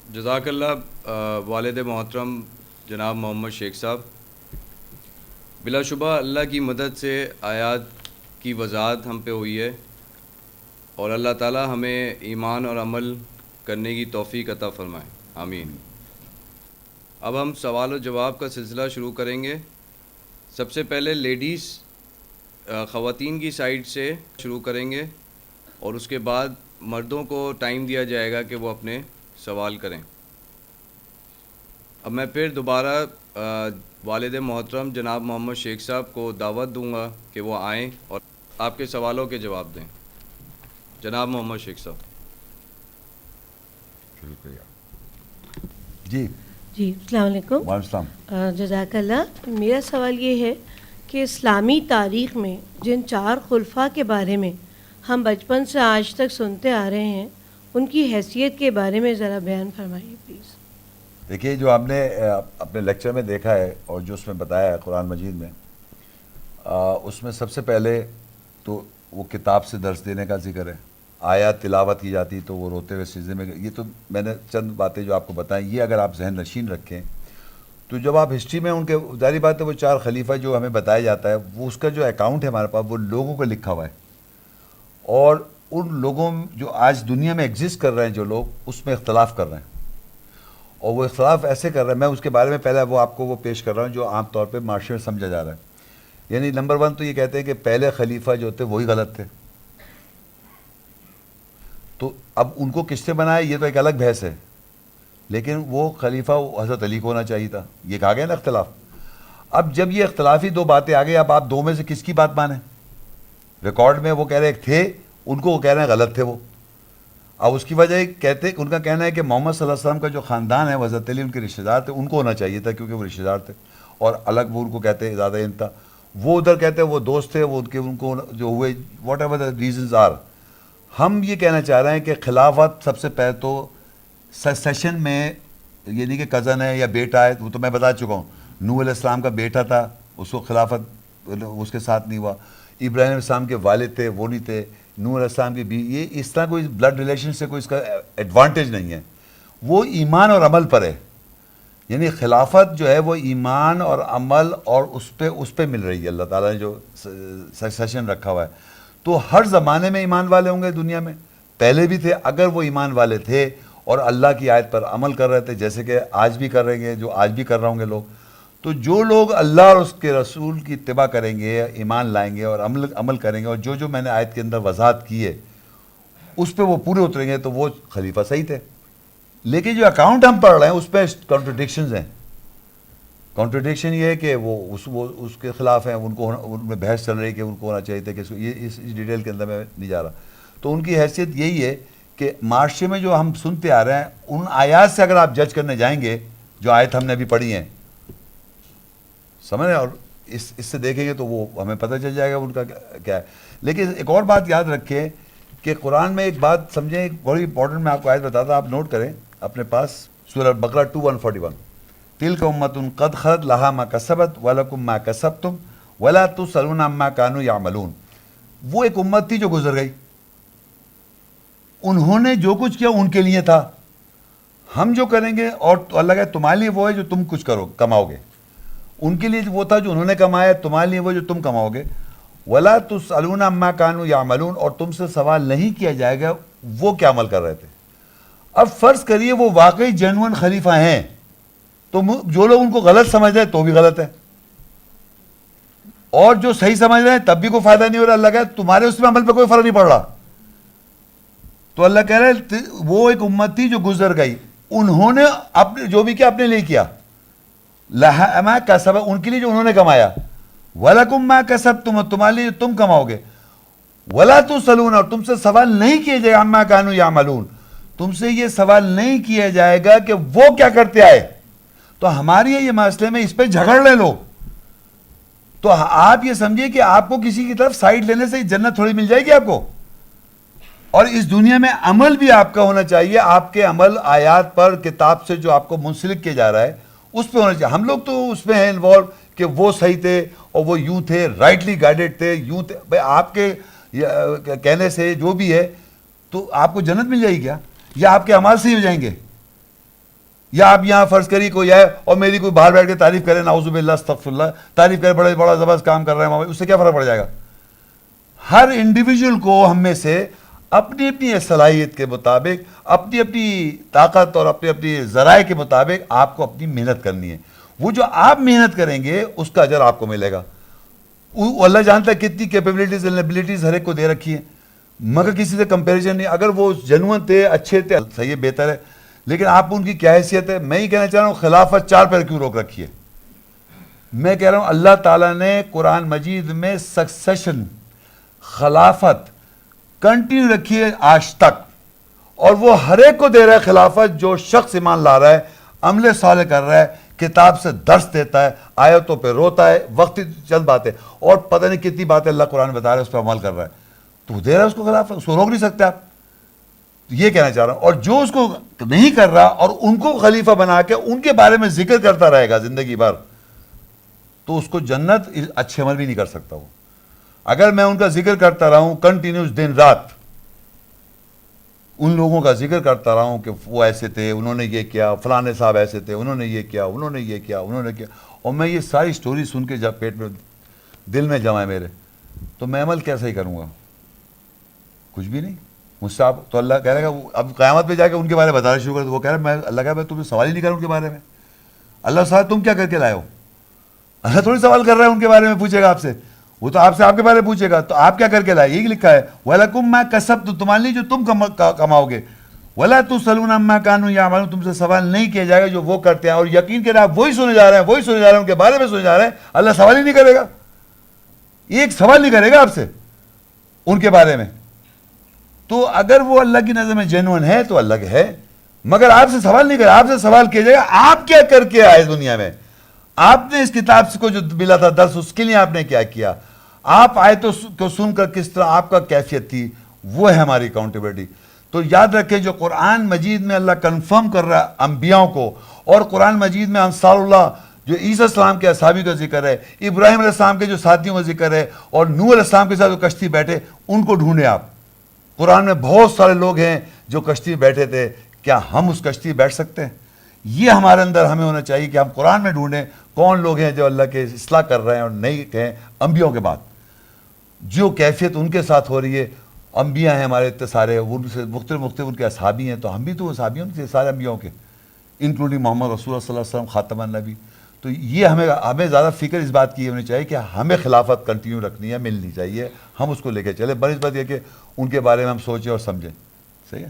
جزاک اللہ والد محترم جناب محمد شیخ صاحب، بلا شبہ اللہ کی مدد سے آیات کی وضاحت ہم پہ ہوئی ہے اور اللہ تعالی ہمیں ایمان اور عمل کرنے کی توفیق عطا فرمائے، آمین۔ اب ہم سوال و جواب کا سلسلہ شروع کریں گے۔ سب سے پہلے لیڈیز خواتین کی سائڈ سے شروع کریں گے اور اس کے بعد مردوں کو ٹائم دیا جائے گا کہ وہ اپنے سوال کریں۔ اب میں پھر دوبارہ والد محترم جناب محمد شیخ صاحب کو دعوت دوں گا کہ وہ آئیں اور آپ کے سوالوں کے جواب دیں۔ جناب محمد شیخ صاحب۔ جی السلام علیکم۔ وعلیکم السلام۔ جزاک اللہ۔ میرا سوال یہ ہے کہ اسلامی تاریخ میں جن 4 خلفاء کے بارے میں ہم بچپن سے آج تک سنتے آ رہے ہیں، ان کی حیثیت کے بارے میں ذرا بیان فرمائیے پلیز۔ دیکھیے، جو آپ نے اپنے لیکچر میں دیکھا ہے اور جو اس میں بتایا ہے قرآن مجید میں، اس میں سب سے پہلے تو وہ کتاب سے درس دینے کا ذکر ہے۔ آیات تلاوت کی جاتی تو وہ روتے ہوئے سجدے میں، یہ تو میں نے چند باتیں جو آپ کو بتائیں، یہ اگر آپ ذہن نشین رکھیں تو جب آپ ہسٹری میں ان کے ظاہری بات ہے وہ 4 خلیفہ جو ہمیں بتایا جاتا ہے، وہ اس کا جو اکاؤنٹ ہے ہمارے پاس، وہ لوگوں کو لکھا ہوا ہے، اور ان لوگوں جو آج دنیا میں ایگزسٹ کر رہے ہیں جو لوگ، اس میں اختلاف کر رہے ہیں، اور وہ اختلاف ایسے کر رہے ہیں، میں اس کے بارے میں پہلے وہ آپ کو وہ پیش کر رہا ہوں جو عام طور پہ معاشرے میں سمجھا جا رہا ہے۔ یعنی نمبر 1 تو یہ کہتے ہیں کہ پہلے خلیفہ جو تھے وہی غلط تھے، تو اب ان کو کس سے بنایا یہ تو ایک الگ بحث ہے، لیکن وہ خلیفہ حضرت علی کو ہونا چاہیے تھا، یہ کہا گیا نا اختلاف۔ اب جب یہ اختلافی 2 باتیں آ گئی، اب آپ 2 میں سے کس کی بات مانیں؟ ریکارڈ میں وہ کہہ رہے تھے، ان کو وہ کہہ رہے ہیں غلط تھے وہ۔ اب اس کی وجہ کہتے ان کا کہنا ہے کہ محمد صلی اللہ علیہ وسلم کا جو خاندان ہے، حضرت علی ان کے رشتہ دار تھے، ان کو ہونا چاہیے تھا کیونکہ وہ رشتہ دار تھے، اور الگ وہ ان کو کہتے ہیں زیادہ علم تھا، وہ ادھر کہتے ہیں وہ دوست تھے، وہ ان کو جو ہوئے whatever the reasons are. ہم یہ کہنا چاہ رہے ہیں کہ خلافت سب سے پہلے تو سیشن میں، یہ نہیں کہ کزن ہے یا بیٹا ہے، وہ تو میں بتا چکا ہوں، نوح علیہ السلام کا بیٹا تھا، اس کو خلافت اس کے ساتھ نہیں ہوا، ابراہیم علیہ السلام کے والد تھے وہ نہیں تھے، نوح علیہ السلام کی بھی، یہ اس طرح کوئی بلڈ ریلیشن سے کوئی اس کا ایڈوانٹیج نہیں ہے، وہ ایمان اور عمل پر ہے۔ یعنی خلافت جو ہے وہ ایمان اور عمل اور اس پہ مل رہی ہے، اللہ تعالیٰ نے جو سیشن رکھا ہوا ہے، تو ہر زمانے میں ایمان والے ہوں گے دنیا میں، پہلے بھی تھے، اگر وہ ایمان والے تھے اور اللہ کی آیت پر عمل کر رہے تھے، جیسے کہ آج بھی کر رہے ہیں، جو آج بھی کر رہے ہوں گے لوگ، تو جو لوگ اللہ اور اس کے رسول کی اتباع کریں گے، ایمان لائیں گے اور عمل کریں گے، اور جو میں نے آیت کے اندر وضاحت کی ہے اس پہ وہ پورے اتریں گے، تو وہ خلیفہ صحیح تھے۔ لیکن جو اکاؤنٹ ہم پڑھ رہے ہیں اس پہ کانٹرڈکشنز ہیں۔ کانٹرڈکشن یہ ہے کہ وہ اس کے خلاف ہیں، ان میں بحث چل رہی ہے کہ ان کو ہونا چاہیے تھا، کہ یہ اس ڈیٹیل کے اندر میں نہیں جا رہا۔ تو ان کی حیثیت یہی ہے کہ معاشرے میں جو ہم سنتے آ رہے ہیں، ان آیات سے اگر آپ جج کرنے جائیں گے، جو آیت ہم نے ابھی پڑھی ہیں، سمجھ رہے ہیں، اور اس سے دیکھیں گے تو وہ ہمیں پتہ چل جائے گا ان کا کیا ہے۔ لیکن ایک اور بات یاد رکھیں کہ قرآن میں ایک بات سمجھیں، ایک بڑی امپورٹنٹ میں آپ کو آیت بتاتا، آپ نوٹ کریں اپنے پاس، سورہ بقرہ 2:141، تِلْکَ أُمَّةٌ قَدْ خَلَتْ لَهَا مَا كَسَبَتْ وَلَكُمْ مَا كَسَبْتُمْ وَلَا تُسْأَلُونَ عَمَّا كَانُوا يَعْمَلُونَ۔ وہ ایک امت تھی جو گزر گئی، انہوں نے جو کچھ کیا ان کے لیے تھا، ہم جو کریں گے، اور اللہ کہے تمہارے لیے وہ ہے جو تم کچھ کماؤ گے، ان کے لیے وہ تھا جو انہوں نے کمایا، تمہارے لیے وہ جو تم کماؤ گے، وَلَا تُسْأَلُونَ عَمَّا كَانُوا يَعْمَلُونَ، اور تم سے سوال نہیں کیا جائے گا وہ کیا عمل کر رہے تھے۔ اب فرض کریے وہ واقعی جینوئن خلیفہ ہیں، تو جو لوگ ان کو غلط سمجھ رہے ہیں تو بھی غلط ہے، اور جو صحیح سمجھ رہے ہیں تب بھی کوئی فائدہ نہیں ہو رہا۔ اللہ کہے تمہارے اس میں عمل پہ کوئی فرق نہیں پڑ رہا۔ تو اللہ کہہ رہے ہیں وہ ایک امت تھی جو گزر گئی، انہوں نے اپنے جو بھی کیا اپنے لیے کیا، لَهَا مَا كَسَبَ، ان کے لیے جو انہوں نے کمایا، وَلَكُمْ مَا كَسَبْتُمْ، تمہارے لیے تم کماؤ گے، وَلَا تُسْأَلُونَ، اور تم سے سوال نہیں کیا جائے گا، عَمَّا كَانُوا يَعْمَلُونَ، تم سے یہ سوال نہیں کیا جائے گا کہ وہ کیا کرتے آئے۔ تو ہماری یہ مسئلے میں اس پہ جھگڑ لے لوگ، تو آپ یہ سمجھیے کہ آپ کو کسی کی طرف سائڈ لینے سے جنت تھوڑی مل جائے گی آپ کو، اور اس دنیا میں عمل بھی آپ کا ہونا چاہیے، آپ کے عمل آیات پر، کتاب سے جو آپ کو منسلک کیا جا رہا ہے اس پہ ہونا چاہیے۔ ہم لوگ تو اس میں ہیں انوالو کہ وہ صحیح تھے اور وہ یوں تھے، رائٹلی گائیڈڈ تھے، یوں تھے، بھائی آپ کے کہنے سے جو بھی ہے تو آپ کو جنت مل جائے گی کیا، یا آپ کے اعمال سے ہی ہو جائیں گے؟ یا آپ یہاں فرض کریے کوئی ہے اور میری کوئی باہر بیٹھ کے تعریف کرے، نعوذ باللہ استغفر اللہ، تعریف کرے بڑا بڑا زبردست کام کر رہے ہیں، اس سے کیا فرق پڑ جائے گا؟ ہر انڈیویجول کو ہم میں سے اپنی اپنی صلاحیت کے مطابق، اپنی اپنی طاقت اور اپنی اپنی ذرائع کے مطابق آپ کو اپنی محنت کرنی ہے. وہ جو آپ محنت کریں گے اس کا اجر آپ کو ملے گا. اللہ جانتا ہے کتنی کیپیبلٹیز اینڈ ایبلٹیز ہر ایک کو دے رکھی ہیں، مگر کسی سے کمپیریزن نہیں. اگر وہ جنون تھے، اچھے تھے، صحیح بہتر ہے، لیکن آپ ان کی کیا حیثیت ہے؟ میں یہ کہنا چاہ رہا ہوں خلافت 4 پر کیوں روک رکھی ہے؟ میں کہہ رہا ہوں اللہ تعالیٰ نے قرآن مجید میں سکسیشن، خلافت کنٹینیو رکھی ہے آج تک، اور وہ ہر ایک کو دے رہا ہے خلافت جو شخص ایمان لا رہا ہے، عمل صالح کر رہا ہے، کتاب سے درس دیتا ہے، آیتوں پہ روتا ہے، وقتی چند باتیں اور پتہ نہیں کتنی باتیں اللہ قرآن بتا رہا ہے، اس پہ عمل کر رہا ہے، تو وہ دے رہا ہے اس کو خلافت، اس کو روک نہیں سکتے آپ. یہ کہنا چاہ رہا ہوں. اور جو اس کو نہیں کر رہا اور ان کو خلیفہ بنا کے ان کے بارے میں ذکر کرتا رہے گا زندگی بھر، تو اس کو جنت اچھے عمل بھی نہیں کر سکتا. وہ اگر میں ان کا ذکر کرتا رہا ہوں کنٹینیوس دن رات، ان لوگوں کا ذکر کرتا رہا ہوں کہ وہ ایسے تھے، انہوں نے یہ کیا، فلانے صاحب ایسے تھے، انہوں نے یہ کیا، انہوں نے یہ کیا، انہوں نے کیا، اور میں یہ ساری سٹوری سن کے جب پیٹ میں دل میں جمع ہے میرے، تو میں عمل کیسے ہی کروں گا؟ کچھ بھی نہیں. مجھ سے آپ تو اللہ کہہ رہے گا، اب قیامت پہ جا کے ان کے بارے میں بتانا شروع کر دو. وہ کہہ رہا ہے میں اللہ کہہ رہا میں تمہیں سوال ہی نہیں کر رہا ان کے بارے میں. اللہ صاحب تم کیا کر کے لائے ہو؟ اللہ تھوڑی سوال کر رہا ہے ان کے بارے میں، پوچھے گا آپ سے. وہ تو آپ سے آپ کے بارے میں پوچھے گا تو آپ کیا کر کے لائے. یہی لکھا ہے وَلَكُمْ مَا كَسَبْتُمْ، تمہارے لیے جو تم کماؤ گے. وَلَا تُسْأَلُونَ عَمَّا كَانُوا يَعْمَلُونَ، تم سے سوال نہیں کیا جائے گا جو وہ کرتے ہیں. اور یقین کریں آپ وہی سنے جا رہے ہیں، وہی سنے جا رہے ہیں، ان کے بارے میں سنے جا رہے ہیں. اللہ سوال ہی نہیں کرے گا، ایک سوال نہیں کرے گا آپ سے ان کے بارے میں. تو اگر وہ اللہ کی نظر میں جینون ہے تو اللہ کے ہے، مگر آپ سے سوال نہیں کرے. آپ سے سوال کیا جائے گا آپ کیا کر کے آئے دنیا میں، آپ نے اس کتاب کو جو ملا تھا درس، اس کے لیے آپ نے کیا کیا، آپ آئے تو کو سن کر کس طرح آپ کا کیفیت تھی، وہ ہے ہماری اکاؤنٹیبلٹی. تو یاد رکھیں جو قرآن مجید میں اللہ کنفرم کر رہا ہے انبیاءوں کو، اور قرآن مجید میں انصار اللہ جو عیسیٰ السلام کے اصحابی کا ذکر ہے، ابراہیم علیہ السلام کے جو ساتھیوں کا ذکر ہے، اور نوح علیہ السلام کے ساتھ جو کشتی بیٹھے، ان کو ڈھونڈیں آپ. قرآن میں بہت سارے لوگ ہیں جو کشتی میں بیٹھے تھے، کیا ہم اس کشتی میں بیٹھ سکتے ہیں؟ یہ ہمارے اندر ہمیں ہونا چاہیے کہ ہم قرآن میں ڈھونڈیں کون لوگ ہیں جو اللہ کے اصلاح کر رہے ہیں اور نہیں کہیں انبیاءوں کے بعد جو کیفیت ان کے ساتھ ہو رہی ہے. انبیاء ہیں ہمارے اتنے سارے، ان سے مختلف ان کے اصحابی ہیں، تو ہم بھی تو اصحابی ہیں سارے انبیاءوں کے، انکلوڈنگ محمد رسول اللہ صلی اللہ علیہ وسلم خاتم النبی. تو یہ ہمیں زیادہ فکر اس بات کی ہونی چاہیے کہ ہمیں خلافت کنٹینیو رکھنی ہے، ملنی چاہیے، ہم اس کو لے کے چلے. بنسبت یہ کہ ان کے بارے میں ہم سوچیں اور سمجھیں. صحیح ہے.